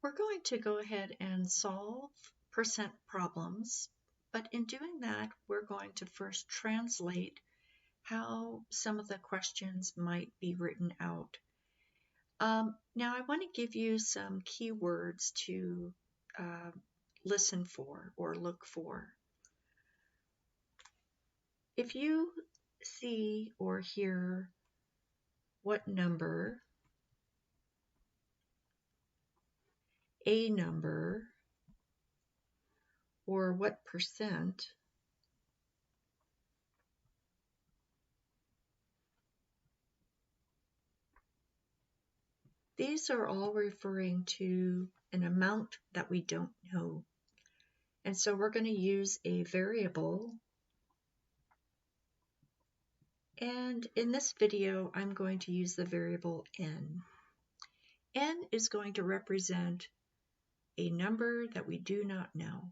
We're going to go ahead and solve percent problems, but in doing that, we're going to first translate how some of the questions might be written out. Now, I want to give you some keywords to listen for or look for. If you see or hear what number, a number, or what percent, these are all referring to an amount that we don't know. And so we're going to use a variable. And in this video, I'm going to use the variable n. N is going to represent a number that we do not know.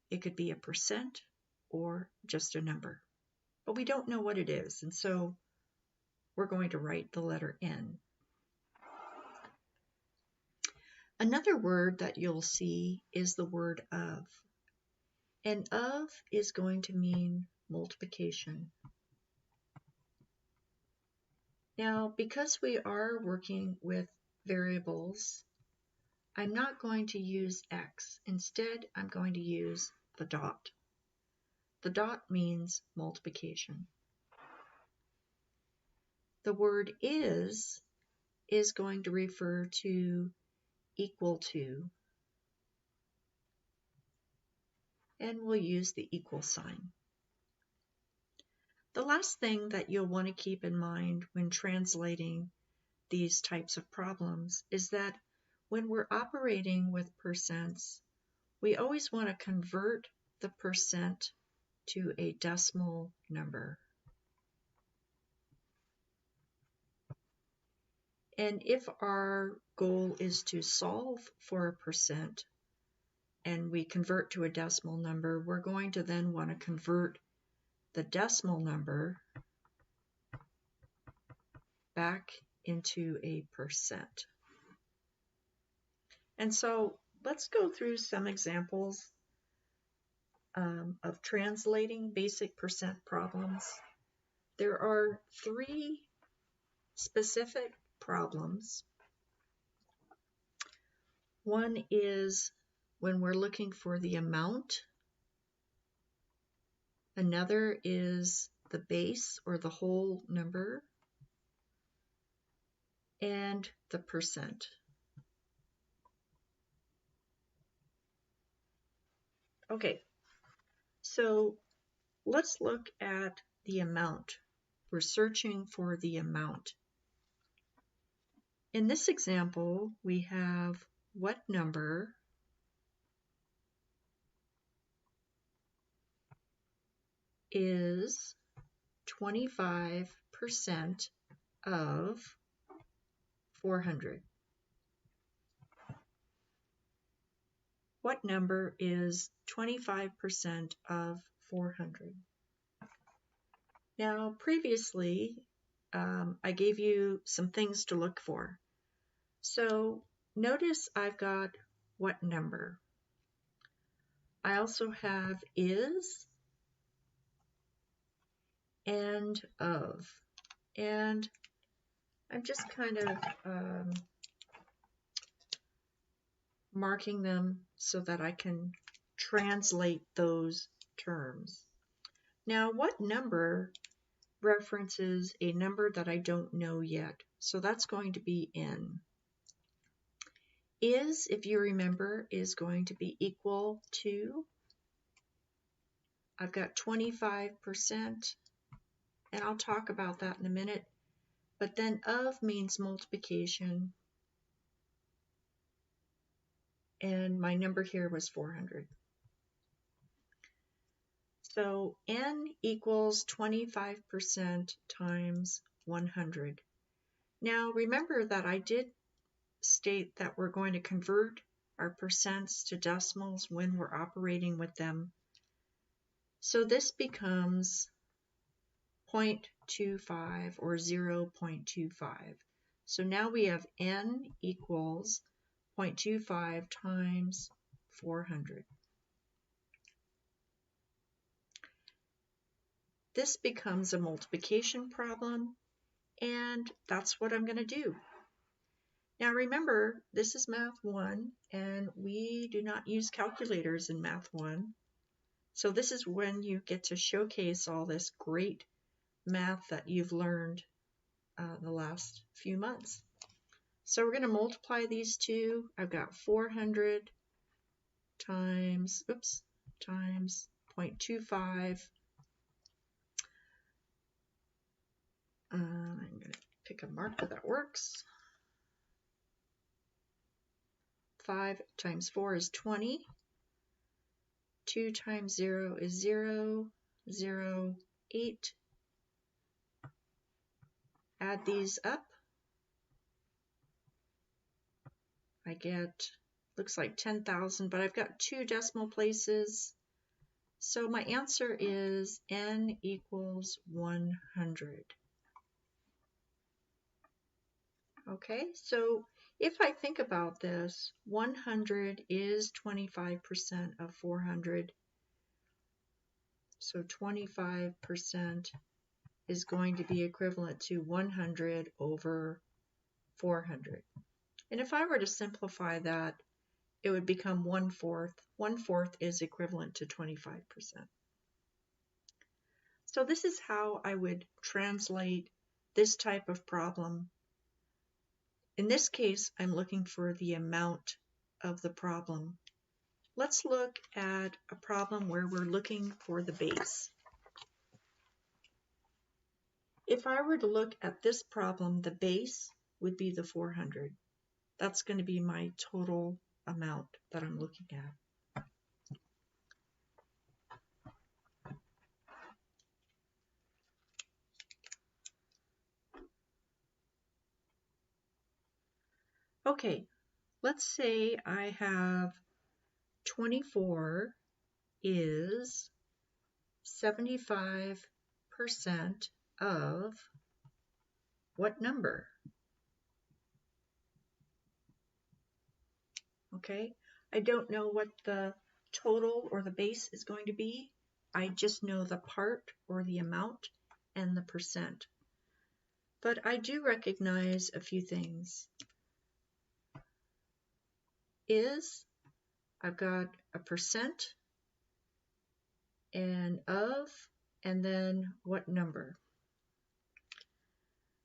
It could be a percent or just a number, but we don't know what it is. And so we're going to write the letter n. Another word that you'll see is the word of. And of is going to mean multiplication. Now, because we are working with variables, I'm not going to use x. Instead, I'm going to use the dot. The dot means multiplication. The word is going to refer to equal to, and we'll use the equal sign. The last thing that you'll want to keep in mind when translating these types of problems is that when we're operating with percents, we always want to convert the percent to a decimal number. And if our goal is to solve for a percent and we convert to a decimal number, we're going to then want to convert the decimal number back into a percent. And so let's go through some examples of translating basic percent problems. There are 3 specific problems. One is when we're looking for the amount. Another is the base or the whole number, and the percent. Okay, so let's look at the amount. We're searching for the amount. In this example, we have what number is 25% of 400? What number is 25% of 400? Now, previously, I gave you some things to look for. So notice I've got what number. I also have is and of. And I'm just kind of marking them so that I can translate those terms. Now, what number references a number that I don't know yet? So that's going to be n. Is, if you remember, is going to be equal to, I've got 25%, and I'll talk about that in a minute, but then of means multiplication, and my number here was 400. So n equals 25% times 100. Now remember that I did state that we're going to convert our percents to decimals when we're operating with them. So this becomes 0.25 or 0.25. So now we have n equals 0.25 times 400. This becomes a multiplication problem, and that's what I'm going to do. Now remember, this is Math 1, and we do not use calculators in Math 1. So this is when you get to showcase all this great math that you've learned the last few months. So we're going to multiply these two. I've got 400 times 0.25. I'm going to pick a marker that works. 5 times 4 is 20. 2 times 0 is 0. 0, 8. Add these up. I get, looks like 10,000, but I've got 2 decimal places. So my answer is n equals 100. Okay, so if I think about this, 100 is 25% of 400. So 25% is going to be equivalent to 100 over 400. And if I were to simplify that, it would become 1/4. 1/4 is equivalent to 25%. So this is how I would translate this type of problem. In this case, I'm looking for the amount of the problem. Let's look at a problem where we're looking for the base. If I were to look at this problem, the base would be the 400. That's going to be my total amount that I'm looking at. Okay, let's say I have 24 is 75% of what number? Okay, I don't know what the total or the base is going to be. I just know the part or the amount and the percent. But I do recognize a few things. I've got a percent and of, and then what number.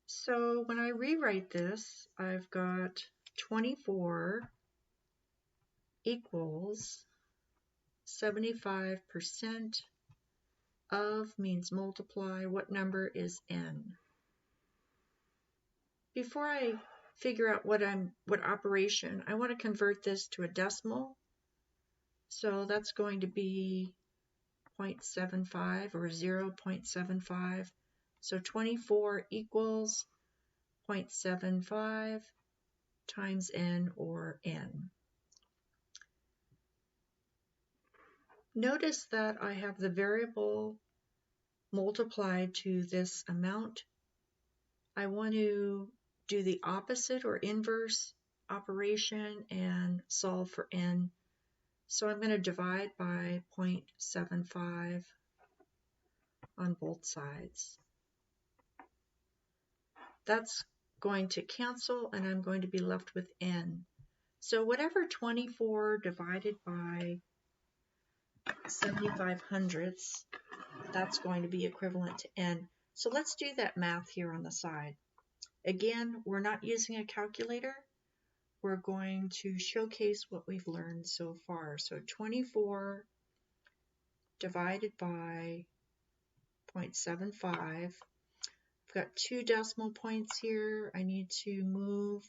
So when I rewrite this, I've got 24 equals 75% of means multiply. What number is n? Before I figure out what operation, I want to convert this to a decimal. So that's going to be 0.75 or 0.75. So 24 equals 0.75 times n or n. Notice that I have the variable multiplied to this amount. I want to do the opposite or inverse operation and solve for n. So I'm going to divide by 0.75 on both sides. That's going to cancel, and I'm going to be left with n. So whatever 24 divided by 75 hundredths, that's going to be equivalent to n. So let's do that math here on the side. Again, we're not using a calculator. We're going to showcase what we've learned so far. So 24 divided by 0.75. I've got 2 decimal points here. I need to move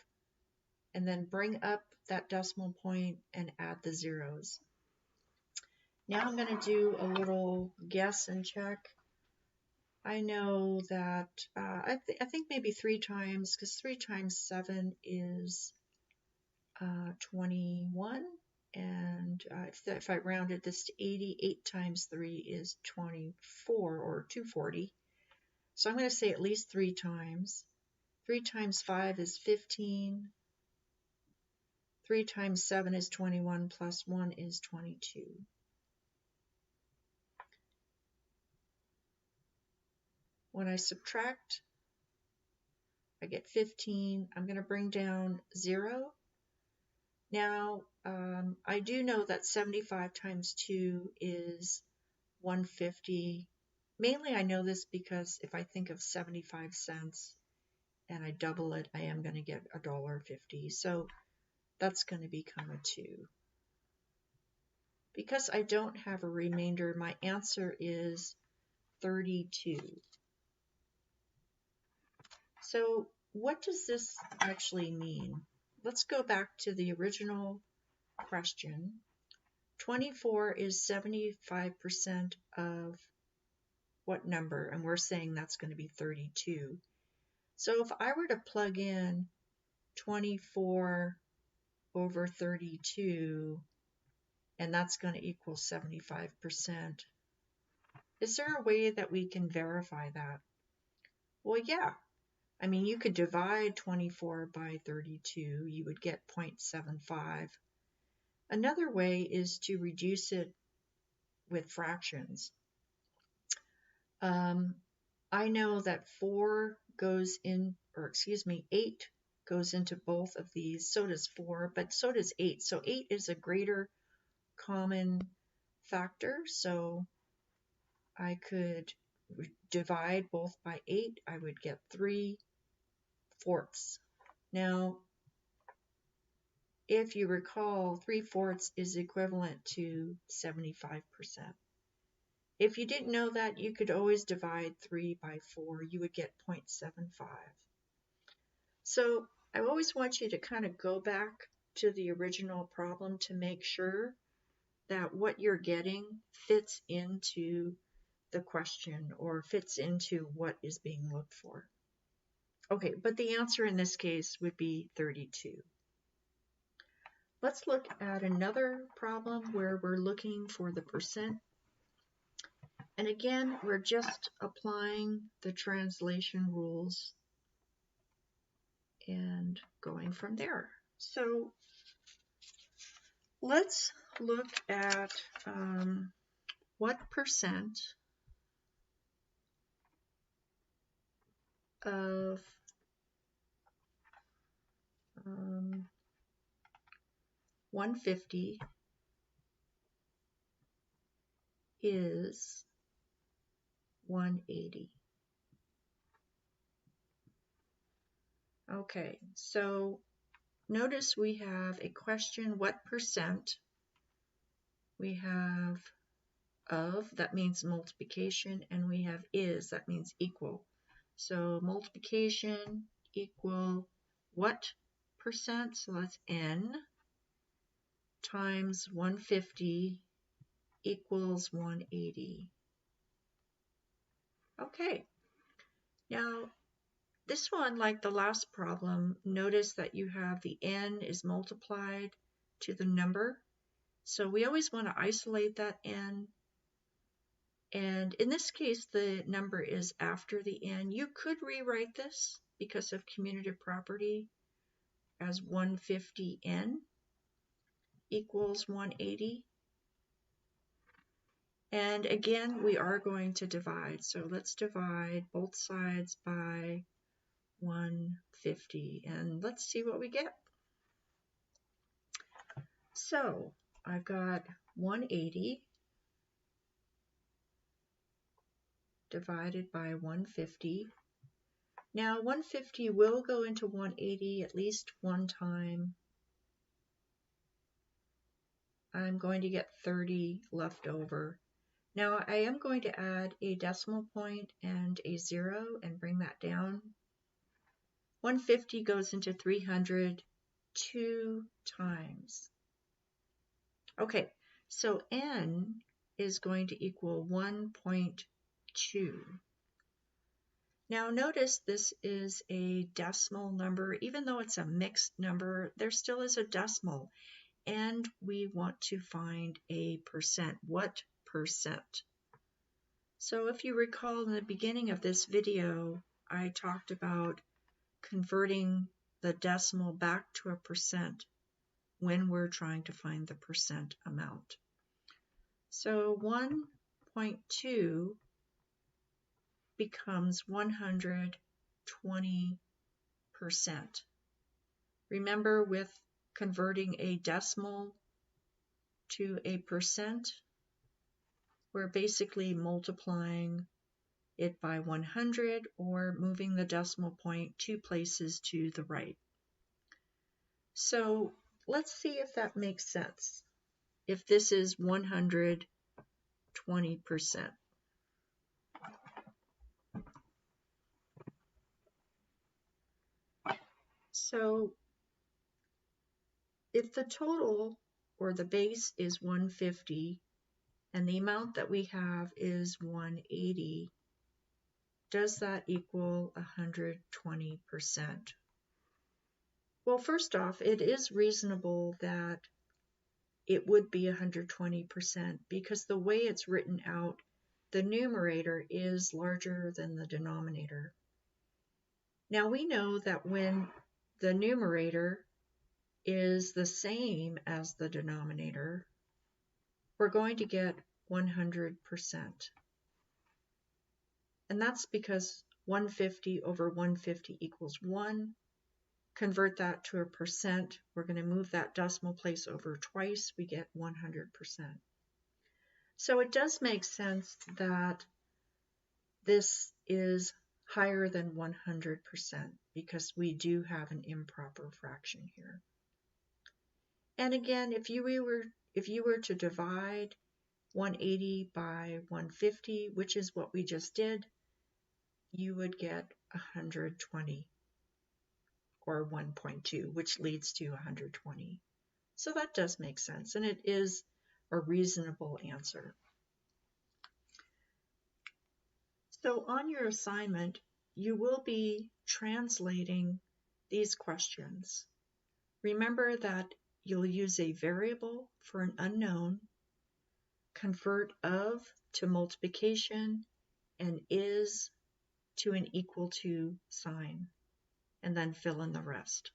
and then bring up that decimal point and add the zeros. Now I'm going to do a little guess and check. I know that I think maybe 3 times, because 3 times 7 is 21, and if I rounded this to 80, 8 times 3 is 24 or 240. So I'm going to say at least 3 times. 3 times 5 is 15. 3 times 7 is 21 plus 1 is 22. When I subtract, I get 15. I'm going to bring down 0. Now, I do know that 75 times 2 is 150. Mainly I know this because if I think of 75 cents and I double it, I am going to get $1.50. So that's going to become a 2. Because I don't have a remainder, my answer is 32. So what does this actually mean? Let's go back to the original question. 24 is 75% of what number? And we're saying that's going to be 32. So if I were to plug in 24 over 32, and that's going to equal 75%, is there a way that we can verify that? Well, yeah. I mean, you could divide 24 by 32, you would get 0.75. Another way is to reduce it with fractions. I know that 8 goes into both of these. So does 4, but so does 8. So 8 is a greater common factor. So I could divide both by 8. I would get 3/4. Now, if you recall, 3/4 is equivalent to 75%. If you didn't know that, you could always divide 3 by 4. You would get 0.75. So I always want you to kind of go back to the original problem to make sure that what you're getting fits into the question or fits into what is being looked for. Okay, but the answer in this case would be 32. Let's look at another problem where we're looking for the percent. And again, we're just applying the translation rules and going from there. So let's look at what percent of 150 is 180. Okay, so notice we have a question, what percent? We have of, that means multiplication, and we have is, that means equal. So multiplication equal what percent? So that's n times 150 equals 180. Okay, now this one, like the last problem, notice that you have the n is multiplied to the number. So we always want to isolate that n. And in this case, the number is after the n. You could rewrite this because of commutative property as 150n equals 180. And again, we are going to divide. So let's divide both sides by 150. And let's see what we get. So I've got 180 divided by 150. Now 150 will go into 180 at least one time. I'm going to get 30 left over. Now I am going to add a decimal point and a 0 and bring that down. 150 goes into 300 2 times. Okay, so n is going to equal 1.2. Now notice this is a decimal number. Even though it's a mixed number, there still is a decimal. And we want to find a percent. What percent? So if you recall in the beginning of this video, I talked about converting the decimal back to a percent. when we're trying to find the percent amount. So 1.2 becomes 120%. Remember, with converting a decimal to a percent, we're basically multiplying it by 100 or moving the decimal point 2 places to the right. So let's see if that makes sense. If this is 120%. So if the total or the base is 150 and the amount that we have is 180, does that equal 120%? Well, first off, it is reasonable that it would be 120% because the way it's written out, the numerator is larger than the denominator. Now we know that when the numerator is the same as the denominator, we're going to get 100%. And that's because 150 over 150 equals 1. Convert that to a percent. We're going to move that decimal place over twice. We get 100%. So it does make sense that this is higher than 100% because we do have an improper fraction here. And again, if you were to divide 180 by 150, which is what we just did, you would get 120 or 1.2, which leads to 120. So that does make sense, and it is a reasonable answer. So on your assignment, you will be translating these questions. Remember that you'll use a variable for an unknown, convert of to multiplication, and is to an equal to sign, and then fill in the rest.